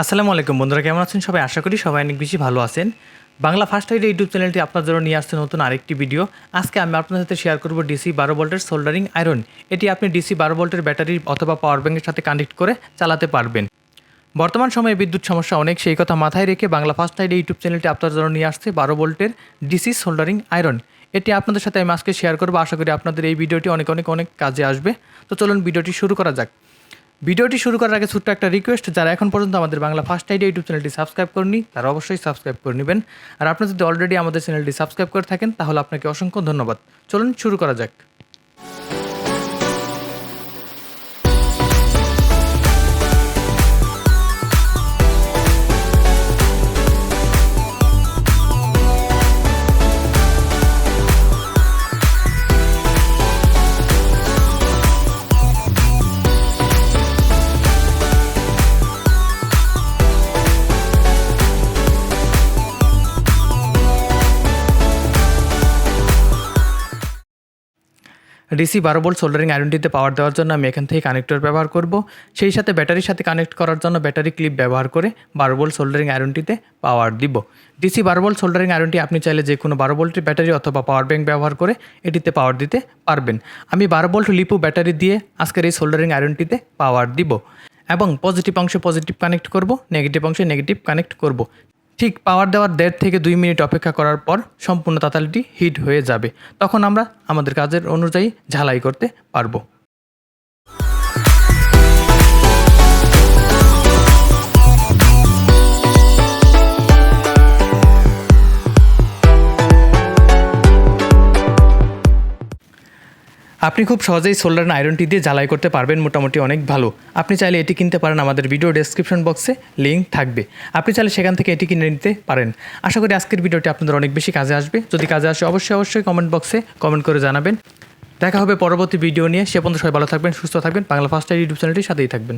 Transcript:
আসসালামু আলাইকুম বন্ধুরা, কেমন আছেন সবাই? আশা করি সবাই অনেক বেশি ভালো আছেন। বাংলা ফার্স্ট এইড ইউটিউব চ্যানেলটি আপনার জন্য নিয়ে আসছে নতুন আরেকটি ভিডিও। আজকে আমি আপনার সাথে শেয়ার করব ডিসি 12 ভোল্টের সোল্ডারিং আয়রন। এটি আপনি ডিসি 12 ভোল্টের ব্যাটারি অথবা পাওয়ার ব্যাংকের সাথে কানেক্ট করে চালাতে পারবেন। বর্তমান সময়ে বিদ্যুৎ সমস্যা অনেক, সেই কথা মাথায় রেখে বাংলা ফার্স্ট এইড ইউটিউব চ্যানেলটি আপনার জন্য নিয়ে আসছে 12 ভোল্টের ডিসি সোল্ডারিং আয়রন। এটি আপনাদের সাথে আমি আজকে শেয়ার করব। আশা করি আপনাদের এই ভিডিওটি অনেক কাজে আসবে। তো চলুন ভিডিওটি শুরু করা যাক। ভিডিওটি শুরু করার আগে ছোট্ট একটা রিকোয়েস্ট, যারা এখন পর্যন্ত আমাদের বাংলা ফার্স্ট এইড ইউটিউব চ্যানেলটি সাবস্ক্রাইব করেনি তারা অবশ্যই সাবস্ক্রাইব করে নেবেন। আর আপনি যদি অলরেডি আমাদের চ্যানেলটি সাবস্ক্রাইব করে থাকেন তাহলে আপনাকে অসংখ্য ধন্যবাদ। চলুন শুরু করা যাক। ডিসি 12 ভোল্ট সোল্ডারিং আয়রনটিতে পাওয়ার দেওয়ার জন্য আমি এখান থেকে কানেক্টর ব্যবহার করব। সেই সাথে ব্যাটারির সাথে কানেক্ট করার জন্য ব্যাটারি ক্লিপ ব্যবহার করে 12 ভোল্ট সোল্ডারিং আয়রনটিতে পাওয়ার দিব। ডিসি 12 ভোল্ট সোল্ডারিং আয়রনটি আপনি চাইলে যে কোনো 12 ভোল্টের ব্যাটারি অথবা পাওয়ার ব্যাংক ব্যবহার করে এটিতে পাওয়ার দিতে পারবেন। আমি 12 ভোল্ট লিপো ব্যাটারি দিয়ে আজকের এই সোল্ডারিং আয়রনটিতে পাওয়ার দিব এবং পজিটিভ অংশে পজিটিভ কানেক্ট করব, নেগেটিভ অংশে নেগেটিভ কানেক্ট করব। ঠিক পাওয়ার দেওয়ার 1.5 থেকে 2 মিনিট অপেক্ষা করার পর সম্পূর্ণ তাতালিটি হিট হয়ে যাবে। তখন আমরা আমাদের কাজের অনুযায়ী ঝালাই করতে পারবো। আপনি খুব সহজেই সোল্ডারিং আয়রনটি দিয়ে ঝালাই করতে পারবেন, মোটামুটি অনেক ভালো। আপনি চাইলে এটি কিনতে পারেন, আমাদের ভিডিও ডেসক্রিপশন বক্সে লিঙ্ক থাকবে, আপনি চাইলে সেখান থেকে এটি কিনে নিতে পারেন। আশা করি আজকের ভিডিওটি আপনাদের অনেক বেশি কাজে আসবে। যদি কাজে আসে অবশ্যই কমেন্ট বক্সে কমেন্ট করে জানাবেন। দেখা হবে পরবর্তী ভিডিও নিয়ে। সে পর্যন্ত সবাই ভালো থাকবেন, সুস্থ থাকবেন। বাংলা ফার্স্ট এইড ইউটিউব চ্যানেলটির সাথেই থাকবেন।